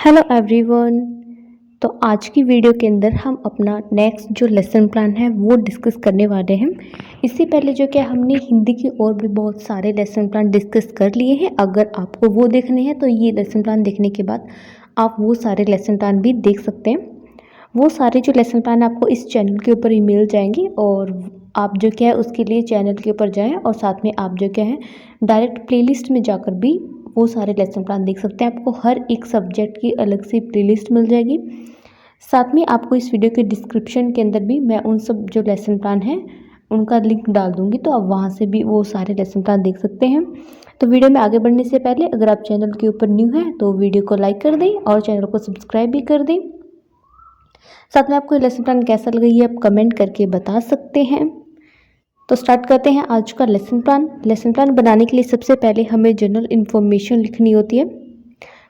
Hello everyone. तो आज की वीडियो के अंदर हम अपना नेक्स्ट जो लेसन प्लान है वो डिस्कस करने वाले हैं। इससे पहले जो क्या हमने हिंदी की और भी बहुत सारे लेसन प्लान डिस्कस कर लिए हैं। अगर आपको वो देखने हैं तो ये लेसन प्लान देखने के बाद आप वो सारे लेसन प्लान भी देख सकते हैं। वो सारे जो लेसन प्लान आपको इस चैनल के ऊपर ही मिल जाएंगे और आप जो क्या है उसके लिए चैनल के ऊपर जाएं और साथ में आप जो क्या है डायरेक्ट प्लेलिस्ट में जाकर भी वो सारे लेसन प्लान देख सकते हैं। आपको हर एक सब्जेक्ट की अलग से प्लेलिस्ट मिल जाएगी। साथ में आपको इस वीडियो के डिस्क्रिप्शन के अंदर भी मैं उन सब जो लेसन प्लान हैं उनका लिंक डाल दूंगी, तो आप वहाँ से भी वो सारे लेसन प्लान देख सकते हैं। तो वीडियो में आगे बढ़ने से पहले अगर आप चैनल के ऊपर न्यू हैं तो वीडियो को लाइक कर दें और चैनल को सब्सक्राइब भी कर दें। साथ में आपको लेसन प्लान कैसा लगा ये आप कमेंट करके बता सकते हैं। तो स्टार्ट करते हैं आज का लेसन प्लान। लेसन प्लान बनाने के लिए सबसे पहले हमें जनरल इन्फॉर्मेशन लिखनी होती है।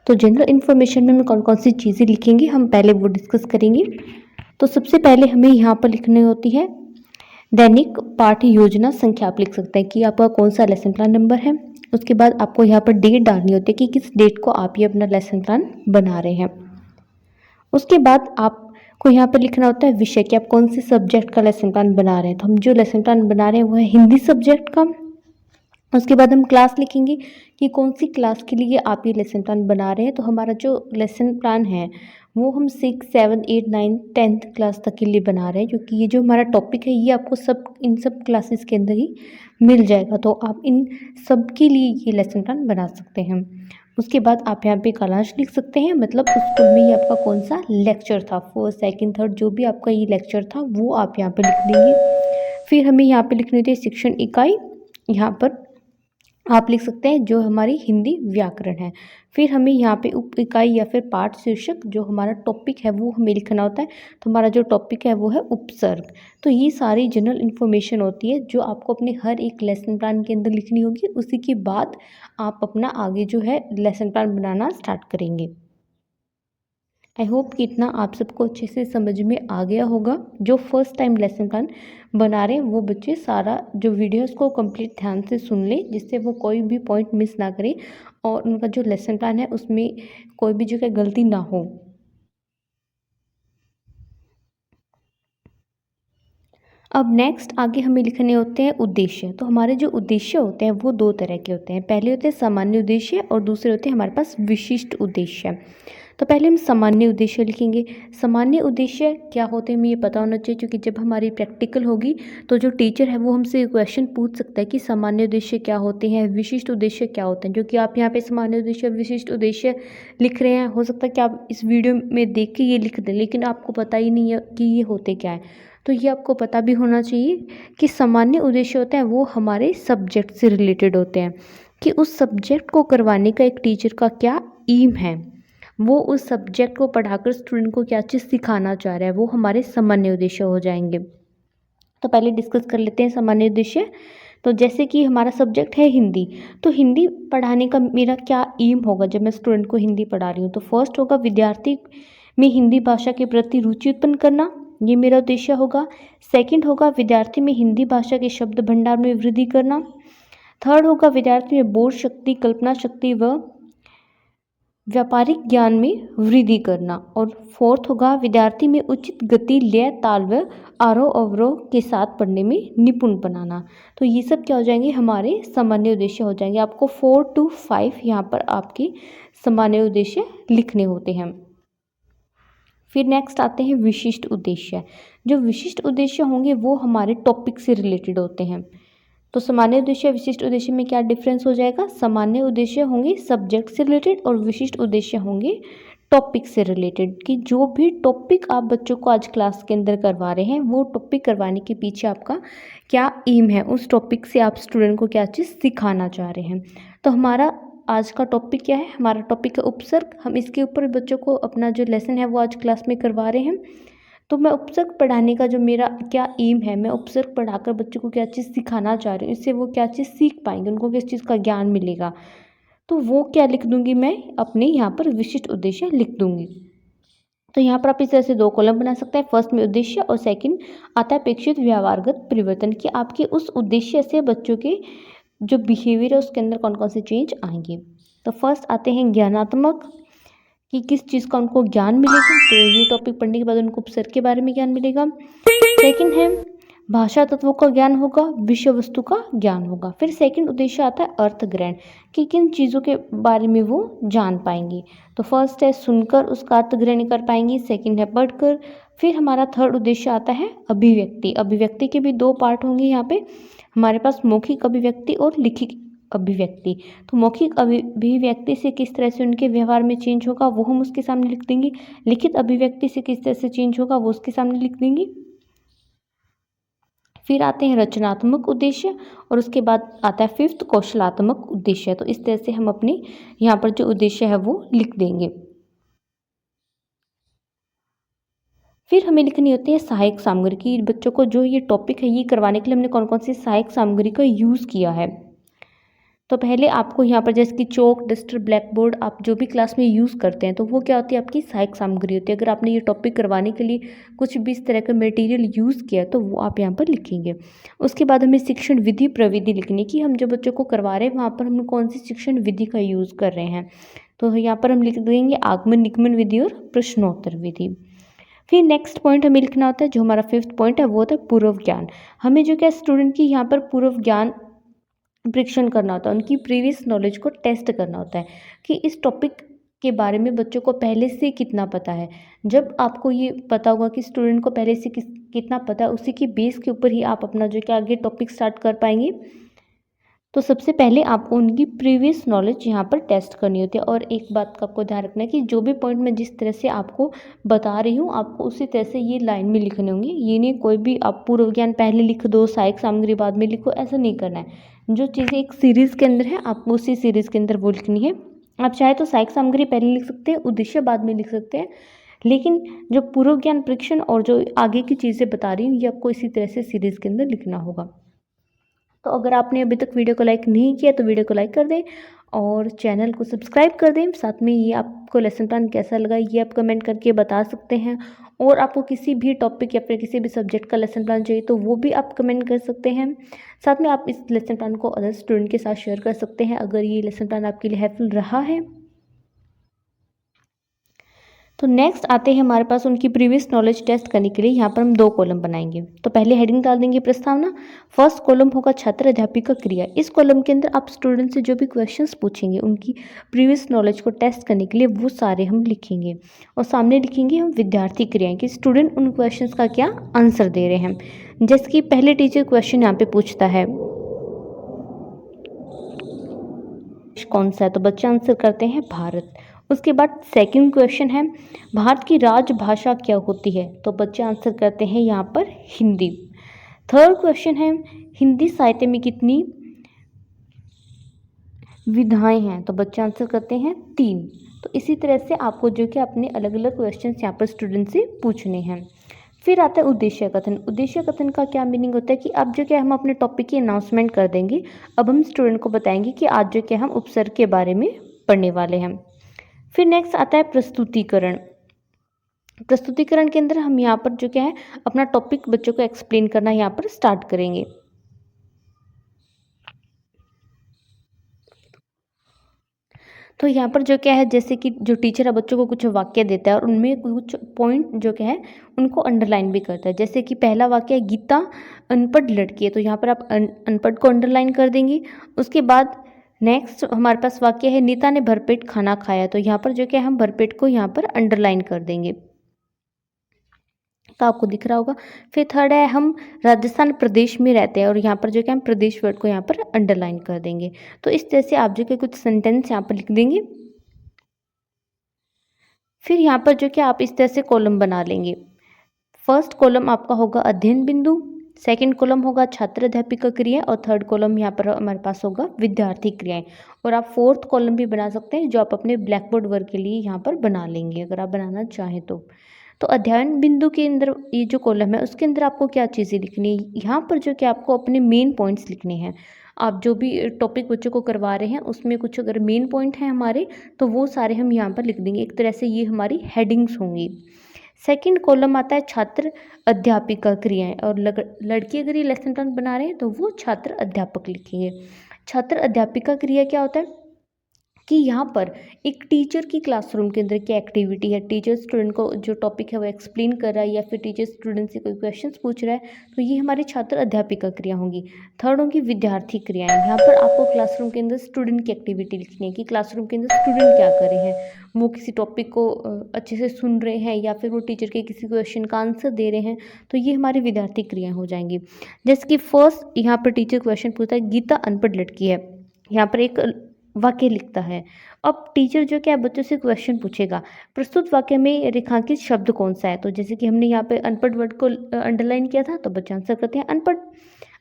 तो जनरल इन्फॉर्मेशन में हम कौन कौन सी चीज़ें लिखेंगे हम पहले वो डिस्कस करेंगे। तो सबसे पहले हमें यहाँ पर लिखनी होती है दैनिक पाठ्य योजना संख्या। आप लिख सकते हैं कि आपका कौन सा लेसन प्लान नंबर है। उसके बाद आपको यहाँ पर डेट डालनी होती है कि किस डेट को आप ये अपना लेसन प्लान बना रहे हैं। उसके बाद आपको यहाँ पर लिखना होता है विषय कि आप कौन से सब्जेक्ट का लेसन प्लान बना रहे हैं। तो हम जो लेसन प्लान बना रहे हैं वो है हिंदी सब्जेक्ट का। उसके बाद हम क्लास लिखेंगे कि कौन सी क्लास के लिए आप ये लेसन प्लान बना रहे हैं। तो हमारा जो लेसन प्लान है वो हम 6, 7, 8, 9, 10th क्लास तक के लिए बना रहे हैं, क्योंकि ये जो हमारा टॉपिक है ये आपको इन सब क्लासेस के अंदर ही मिल जाएगा। तो आप इन सब के लिए ये लेसन प्लान बना सकते हैं। उसके बाद आप यहाँ पे कालांश लिख सकते हैं, मतलब उस स्कूल में ये आपका कौन सा लेक्चर था, फर्स्ट, सेकंड, थर्ड जो भी आपका ये लेक्चर था वो आप यहाँ पे लिख देंगे। फिर हमें यहाँ पे लिखनी थी शिक्षण इकाई। यहाँ पर आप लिख सकते हैं जो हमारी हिंदी व्याकरण है। फिर हमें यहाँ पे उप इकाई या फिर पाठ शीर्षक जो हमारा टॉपिक है वो हमें लिखना होता है। तो हमारा जो टॉपिक है वो है उपसर्ग। तो ये सारी जनरल इन्फॉर्मेशन होती है जो आपको अपने हर एक लेसन प्लान के अंदर लिखनी होगी। उसी के बाद आप अपना आगे जो है लेसन प्लान बनाना स्टार्ट करेंगे। आई होप कि इतना आप सबको अच्छे से समझ में आ गया होगा। जो फर्स्ट टाइम लेसन प्लान बना रहे हैं वो बच्चे सारा जो वीडियो है उसको कंप्लीट ध्यान से सुन लें, जिससे वो कोई भी पॉइंट मिस ना करें और उनका जो लेसन प्लान है उसमें कोई भी जगह गलती ना हो। अब नेक्स्ट आगे हमें लिखने होते हैं उद्देश्य। तो हमारे जो उद्देश्य होते हैं वो दो तरह के होते हैं। पहले होते हैं सामान्य उद्देश्य और दूसरे होते हैं हमारे पास विशिष्ट उद्देश्य। तो पहले हम सामान्य उद्देश्य लिखेंगे। सामान्य उद्देश्य क्या होते हैं हमें ये पता होना चाहिए, क्योंकि जब हमारी प्रैक्टिकल होगी तो जो टीचर है वो हमसे क्वेश्चन पूछ सकता है कि सामान्य उद्देश्य क्या होते हैं, विशिष्ट उद्देश्य क्या होते हैं। जो कि आप यहाँ पे सामान्य उद्देश्य विशिष्ट उद्देश्य लिख रहे हैं, हो सकता है कि आप इस वीडियो में देख के ये लिख दें लेकिन आपको पता ही नहीं है कि ये होते क्या है। तो ये आपको पता भी होना चाहिए कि सामान्य उद्देश्य होते हैं वो हमारे सब्जेक्ट से रिलेटेड होते हैं, कि उस सब्जेक्ट को करवाने का एक टीचर का क्या एम है, वो उस सब्जेक्ट को पढ़ाकर स्टूडेंट को क्या चीज़ सिखाना चाह रहा है, वो हमारे सामान्य उद्देश्य हो जाएंगे। तो पहले डिस्कस कर लेते हैं सामान्य उद्देश्य। तो जैसे कि हमारा सब्जेक्ट है हिंदी, तो हिंदी पढ़ाने का मेरा क्या एम होगा जब मैं स्टूडेंट को हिंदी पढ़ा रही हूँ। तो फर्स्ट होगा विद्यार्थी में हिंदी भाषा के प्रति रुचि उत्पन्न करना, ये मेरा उद्देश्य होगा। सेकंड होगा विद्यार्थी में हिंदी भाषा के शब्द भंडार में वृद्धि करना। थर्ड होगा विद्यार्थी में बोध शक्ति, कल्पना शक्ति व व्यापारिक ज्ञान में वृद्धि करना। और फोर्थ होगा विद्यार्थी में उचित गति, लय, ताल व आरोह अवरोह के साथ पढ़ने में निपुण बनाना। तो ये सब क्या हो जाएंगे हमारे सामान्य उद्देश्य हो जाएंगे। आपको 4 to 5 यहाँ पर आपके सामान्य उद्देश्य लिखने होते हैं। फिर नेक्स्ट आते हैं विशिष्ट उद्देश्य। जो विशिष्ट उद्देश्य होंगे वो हमारे टॉपिक से रिलेटेड होते हैं। तो सामान्य उद्देश्य विशिष्ट उद्देश्य में क्या डिफरेंस हो जाएगा, सामान्य उद्देश्य होंगे सब्जेक्ट से रिलेटेड और विशिष्ट उद्देश्य होंगे टॉपिक से रिलेटेड, कि जो भी टॉपिक आप बच्चों को आज क्लास के अंदर करवा रहे हैं वो टॉपिक करवाने के पीछे आपका क्या एम है, उस टॉपिक से आप स्टूडेंट को क्या चीज़ सिखाना चाह रहे हैं। तो हमारा आज का टॉपिक क्या है, हमारा टॉपिक है उपसर्ग। हम इसके ऊपर बच्चों को अपना जो लेसन है वो आज क्लास में करवा रहे हैं। तो मैं उपसर्ग पढ़ाने का जो मेरा क्या एम है, मैं उपसर्ग पढ़ाकर बच्चों को क्या चीज़ सिखाना चाह रही हूँ, इससे वो क्या चीज़ सीख पाएंगे, उनको किस चीज़ का ज्ञान मिलेगा। तो वो क्या लिख दूंगी मैं अपने यहाँ पर विशिष्ट उद्देश्य लिख दूंगी। तो यहाँ पर आप इस तरह से दो कॉलम बना सकते हैं, फर्स्ट में उद्देश्य और सेकंड आता है अपेक्षित व्यवहारगत परिवर्तन, कि आपके उस उद्देश्य से बच्चों के जो बिहेवियर है उसके अंदर कौन कौन से चेंज आएंगे। तो फर्स्ट आते हैं ज्ञानात्मक, कि किस चीज़ का उनको ज्ञान मिलेगा, तो ये टॉपिक पढ़ने के बाद उनको उपसर्ग के बारे में ज्ञान मिलेगा। सेकंड है भाषा तत्वों का ज्ञान होगा, विषय वस्तु का ज्ञान होगा। फिर सेकंड उद्देश्य आता है अर्थ ग्रहण, कि किन चीज़ों के बारे में वो जान पाएंगे। तो फर्स्ट है सुनकर उसका अर्थ ग्रहण कर पाएंगे, सेकंड है पढ़कर। फिर हमारा थर्ड उद्देश्य आता है अभिव्यक्ति। अभिव्यक्ति के भी दो पार्ट होंगे यहाँ पे, हमारे पास मौखिक अभिव्यक्ति और लिखित अभिव्यक्ति। तो मौखिक अभिव्यक्ति से किस तरह से उनके व्यवहार में चेंज होगा वो हम उसके सामने लिख देंगे, लिखित अभिव्यक्ति से किस तरह से चेंज होगा वो उसके सामने लिख देंगे। फिर आते हैं रचनात्मक उद्देश्य और उसके बाद आता है फिफ्थ कौशलात्मक उद्देश्य। तो इस तरह से हम अपने यहाँ पर जो उद्देश्य है वो लिख देंगे। फिर हमें लिखनी होती है सहायक सामग्री की, बच्चों को जो ये टॉपिक है ये करवाने के लिए हमने कौन कौन सी सहायक सामग्री का यूज़ किया है। तो पहले आपको यहाँ पर जैसे कि चौक, डस्टर, ब्लैक बोर्ड आप जो भी क्लास में यूज़ करते हैं तो वो क्या होती है आपकी सहायक सामग्री होती है। अगर आपने ये टॉपिक करवाने के लिए कुछ भी इस तरह का मटेरियल यूज़ किया तो वो आप यहाँ पर लिखेंगे। उसके बाद हमें शिक्षण विधि प्रविधि लिखनी कि हम जो बच्चों को करवा रहे हैं वहाँ पर हम कौन सी शिक्षण विधि का यूज़ कर रहे हैं। तो यहाँ पर हम लिख देंगे आगमन निगमन विधि और प्रश्नोत्तर विधि। फिर नेक्स्ट पॉइंट हमें लिखना होता है, जो हमारा फिफ्थ पॉइंट है वो होता है पूर्व ज्ञान। हमें जो क्या स्टूडेंट की यहाँ पर पूर्व ज्ञान परीक्षण करना होता है, उनकी प्रीवियस नॉलेज को टेस्ट करना होता है कि इस टॉपिक के बारे में बच्चों को पहले से कितना पता है। जब आपको ये पता होगा कि स्टूडेंट को पहले से कितना पता है, उसी की बेस के ऊपर ही आप अपना जो क्या आगे टॉपिक स्टार्ट कर पाएंगे। तो सबसे पहले आपको उनकी प्रीवियस नॉलेज यहाँ पर टेस्ट करनी होती है। और एक बात का आपको ध्यान रखना है कि जो भी पॉइंट मैं जिस तरह से आपको बता रही हूँ आपको उसी तरह से ये लाइन में लिखने होंगे। ये नहीं कोई भी आप पूर्व ज्ञान पहले लिख दो सहायक सामग्री बाद में लिखो, ऐसा नहीं करना है। जो चीज़ें एक सीरीज़ के अंदर है आपको उसी सीरीज़ के अंदर वो लिखनी है। आप चाहे तो सहायक सामग्री पहले लिख सकते हैं, उद्देश्य बाद में लिख सकते हैं, लेकिन जो पूर्व ज्ञान परीक्षण और जो आगे की चीज़ें बता रही हूँ ये आपको इसी तरह से सीरीज़ के अंदर लिखना होगा। तो अगर आपने अभी तक वीडियो को लाइक नहीं किया तो वीडियो को लाइक कर दें और चैनल को सब्सक्राइब कर दें। साथ में ये आपको लेसन प्लान कैसा लगा ये आप कमेंट करके बता सकते हैं। और आपको किसी भी टॉपिक या फिर किसी भी सब्जेक्ट का लेसन प्लान चाहिए तो वो भी आप कमेंट कर सकते हैं। साथ में आप इस लेसन प्लान को अदर स्टूडेंट के साथ शेयर कर सकते हैं अगर ये लेसन प्लान आपके लिए हेल्पफुल रहा है। तो नेक्स्ट आते हैं हमारे पास उनकी प्रीवियस नॉलेज टेस्ट करने के लिए यहाँ पर हम दो कॉलम बनाएंगे। तो पहले हेडिंग डाल देंगे प्रस्तावना। फर्स्ट कॉलम होगा छात्र अध्यापिका क्रिया। इस कॉलम के अंदर आप स्टूडेंट से जो भी क्वेश्चंस पूछेंगे उनकी प्रीवियस नॉलेज को टेस्ट करने के लिए वो सारे हम लिखेंगे। और सामने लिखेंगे हम विद्यार्थी क्रियाएं कि स्टूडेंट उन क्वेश्चन का क्या आंसर दे रहे हैं। जैसे कि पहले टीचर क्वेश्चन यहाँ पे पूछता है कौन सा है, तो बच्चे आंसर करते हैं भारत। उसके बाद सेकंड क्वेश्चन है भारत की राजभाषा क्या होती है, तो बच्चे आंसर करते हैं यहाँ पर हिंदी। थर्ड क्वेश्चन है हिंदी साहित्य में कितनी विधाएं हैं, तो बच्चे आंसर करते हैं 3। तो इसी तरह से आपको जो कि अपने अलग अलग क्वेश्चन यहाँ पर स्टूडेंट से पूछने हैं। फिर आता है उद्देश्य कथन। उद्देश्य कथन का क्या मीनिंग होता है कि अब जो क्या हम अपने टॉपिक की अनाउंसमेंट कर देंगे। अब हम स्टूडेंट को बताएंगे कि आज जो क्या हम उपसर्ग के बारे में पढ़ने वाले हैं। फिर नेक्स्ट आता है प्रस्तुतिकरण। प्रस्तुतिकरण के अंदर हम यहाँ पर जो क्या है अपना टॉपिक बच्चों को एक्सप्लेन करना यहाँ पर स्टार्ट करेंगे। तो यहाँ पर जो क्या है जैसे कि जो टीचर है बच्चों को कुछ वाक्य देता है और उनमें कुछ पॉइंट जो क्या है उनको अंडरलाइन भी करता है। जैसे कि पहला वाक्य है गीता अनपढ़ लड़की है, तो यहाँ पर आप अनपढ़ को अंडरलाइन कर देंगे। उसके बाद नेक्स्ट हमारे पास वाक्य है नीता ने भरपेट खाना खाया, तो यहाँ पर जो क्या हम भरपेट को यहाँ पर अंडरलाइन कर देंगे, तो आपको दिख रहा होगा। फिर थर्ड है हम राजस्थान प्रदेश में रहते हैं, और यहाँ पर जो क्या हम प्रदेश वर्ड को यहाँ पर अंडरलाइन कर देंगे। तो इस तरह से आप जो कि कुछ सेंटेंस यहाँ पर लिख देंगे। फिर यहाँ पर जो क्या आप इस तरह से कॉलम बना लेंगे। फर्स्ट कॉलम आपका होगा अध्ययन बिंदु, सेकंड कॉलम होगा छात्र अध्यापिका क्रियाएं और थर्ड कॉलम यहाँ पर हमारे पास होगा विद्यार्थी क्रियाएं। और आप फोर्थ कॉलम भी बना सकते हैं जो आप अपने ब्लैक बोर्ड वर्क के लिए यहाँ पर बना लेंगे अगर आप बनाना चाहें तो अध्ययन बिंदु के अंदर ये जो कॉलम है उसके अंदर आपको क्या चीज़ें लिखनी है, यहाँ पर जो कि आपको अपने मेन पॉइंट्स लिखने हैं। आप जो भी टॉपिक बच्चों को करवा रहे हैं उसमें कुछ अगर मेन पॉइंट हैं हमारे तो वो सारे हम यहाँ पर लिख देंगे। एक तरह से ये हमारी हेडिंग्स होंगी। सेकंड कॉलम आता है छात्र अध्यापिका क्रियाएं, और लड़की अगर ये लेसन प्लान बना रहे हैं तो वो छात्र अध्यापक लिखेंगे। छात्र अध्यापिका क्रिया क्या होता है, कि यहाँ पर एक टीचर की क्लासरूम के अंदर क्या एक्टिविटी है, टीचर स्टूडेंट को जो टॉपिक है वो एक्सप्लेन कर रहा है या फिर टीचर स्टूडेंट से कोई क्वेश्चंस पूछ रहा है, तो ये हमारी छात्र अध्यापिका क्रिया होंगी। थर्ड होंगी विद्यार्थी क्रियाएं। यहाँ पर आपको क्लासरूम के अंदर स्टूडेंट की एक्टिविटी लिखनी है कि क्लासरूम के अंदर स्टूडेंट क्या कर रहे हैं, वो किसी टॉपिक को अच्छे से सुन रहे हैं या फिर वो टीचर के किसी क्वेश्चन का आंसर दे रहे हैं, तो ये हमारी विद्यार्थी क्रियाएं हो जाएंगी। जैसे कि फर्स्ट यहाँ पर टीचर क्वेश्चन पूछता है, गीता अनपढ़ लड़की है, यहाँ पर एक वाक्य लिखता है। अब टीचर जो क्या बच्चों से क्वेश्चन पूछेगा, प्रस्तुत वाक्य में रेखांकित शब्द कौन सा है, तो जैसे कि हमने यहाँ पे अनपढ़ वर्ड को अंडरलाइन किया था, तो बच्चे आंसर करते हैं अनपढ़।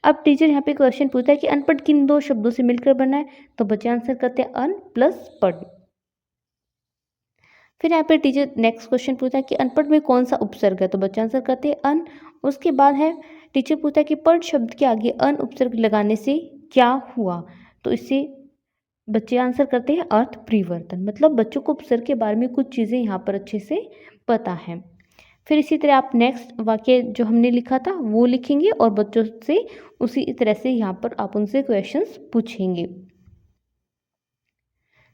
अब टीचर यहाँ पे क्वेश्चन पूछता है कि अनपढ़ किन दो शब्दों से मिलकर बना है, तो बच्चे आंसर करते हैं अन प्लस पढ़। फिर यहाँ पे टीचर नेक्स्ट क्वेश्चन पूछता है कि अनपढ़ में कौन सा उपसर्ग है, तो बच्चे आंसर करते हैं अन। उसके बाद है टीचर पूछता है कि पढ़ शब्द के आगे अन उपसर्ग लगाने से क्या हुआ, तो इससे बच्चे आंसर करते हैं अर्थ परिवर्तन। मतलब बच्चों को उपसर्ग के बारे में कुछ चीज़ें यहाँ पर अच्छे से पता है। फिर इसी तरह आप नेक्स्ट वाक्य जो हमने लिखा था वो लिखेंगे और बच्चों से उसी तरह से यहाँ पर आप उनसे क्वेश्चंस पूछेंगे।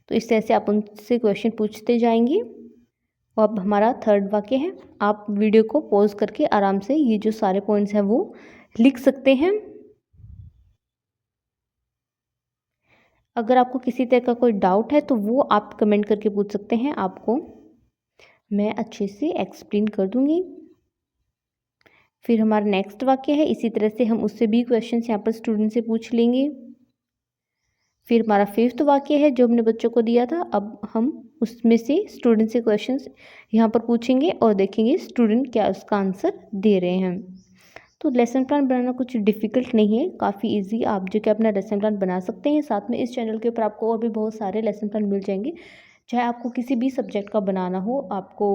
तो इस तरह से आप उनसे क्वेश्चन पूछते जाएंगे। और अब हमारा थर्ड वाक्य है, आप वीडियो को पॉज करके आराम से ये जो सारे पॉइंट्स हैं वो लिख सकते हैं। अगर आपको किसी तरह का कोई डाउट है तो वो आप कमेंट करके पूछ सकते हैं, आपको मैं अच्छे से एक्सप्लेन कर दूंगी। फिर हमारा नेक्स्ट वाक्य है, इसी तरह से हम उससे भी क्वेश्चंस यहाँ पर स्टूडेंट से पूछ लेंगे। फिर हमारा फिफ्थ वाक्य है जो हमने बच्चों को दिया था, अब हम उसमें से स्टूडेंट से क्वेश्चंस यहाँ पर पूछेंगे और देखेंगे स्टूडेंट क्या उसका आंसर दे रहे हैं। तो लेसन प्लान बनाना कुछ डिफ़िकल्ट नहीं है, काफ़ी इजी आप जो कि अपना लेसन प्लान बना सकते हैं। साथ में इस चैनल के ऊपर आपको और भी बहुत सारे लेसन प्लान मिल जाएंगे, चाहे आपको किसी भी सब्जेक्ट का बनाना हो, आपको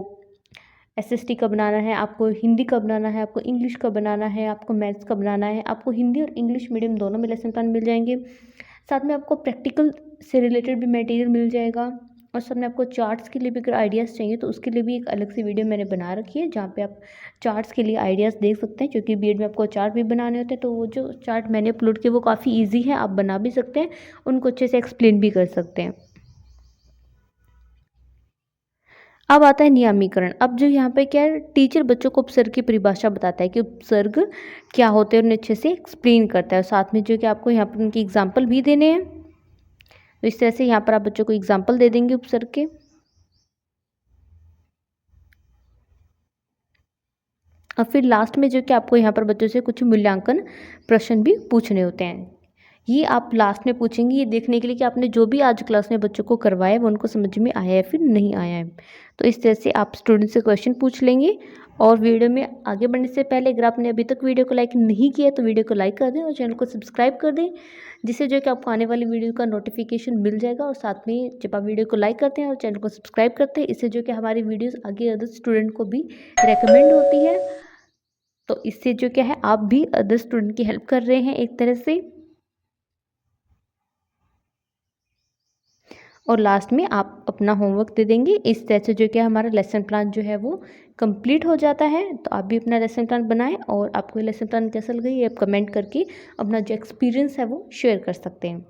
एसएसटी का बनाना है, आपको हिंदी का बनाना है, आपको इंग्लिश का बनाना है, आपको मैथ्स का बनाना है, आपको हिंदी और इंग्लिश मीडियम दोनों में लेसन प्लान मिल जाएंगे। साथ में आपको प्रैक्टिकल से रिलेटेड भी मटेरियल मिल जाएगा और साथ में आपको चार्ट्स के लिए भी अगर आइडियाज़ चाहिए तो उसके लिए भी एक अलग सी वीडियो मैंने बना रखी है जहाँ पे आप चार्ट्स के लिए आइडियाज़ देख सकते हैं, क्योंकि बीएड में आपको चार्ट भी बनाने होते हैं। तो वो जो चार्ट मैंने अपलोड किए वो काफ़ी ईजी है, आप बना भी सकते हैं, उनको अच्छे से एक्सप्लेन भी कर सकते हैं। अब आता है नियमीकरण। अब जो यहाँ पे क्या है, टीचर बच्चों को उपसर्ग की परिभाषा बताता है कि उपसर्ग क्या होते हैं, उन्हें अच्छे से एक्सप्लेन करता है। और साथ में जो कि आपको यहाँ पर उनकी एग्जाम्पल भी देने हैं, तो इस तरह से यहाँ पर आप बच्चों को एग्जाम्पल दे देंगे उपसर्ग के। और फिर लास्ट में जो कि आपको यहाँ पर बच्चों से कुछ मूल्यांकन प्रश्न भी पूछने होते हैं, ये आप लास्ट में पूछेंगे, ये देखने के लिए कि आपने जो भी आज क्लास में बच्चों को करवाया वो उनको समझ में आया है फिर नहीं आया है। तो इस तरह से आप स्टूडेंट से क्वेश्चन पूछ लेंगे। और वीडियो में आगे बढ़ने से पहले अगर आपने अभी तक वीडियो को लाइक नहीं किया तो वीडियो को लाइक कर दें और चैनल को सब्सक्राइब कर दें, जिससे जो कि आपको आने वाली वीडियो का नोटिफिकेशन मिल जाएगा। और साथ में जब आप वीडियो को लाइक करते हैं और चैनल को सब्सक्राइब करते हैं, इससे जो कि हमारी वीडियोज़ आगे अदर स्टूडेंट को भी रिकमेंड होती है। तो इससे जो क्या है, आप भी अदर स्टूडेंट की हेल्प कर रहे हैं एक तरह से। और लास्ट में आप अपना होमवर्क दे देंगे। इस तरह से जो कि हमारा लेसन प्लान जो है वो कंप्लीट हो जाता है। तो आप भी अपना लेसन प्लान बनाएं और आपको ये लेसन प्लान कैसा लगा ये आप कमेंट करके अपना जो एक्सपीरियंस है वो शेयर कर सकते हैं।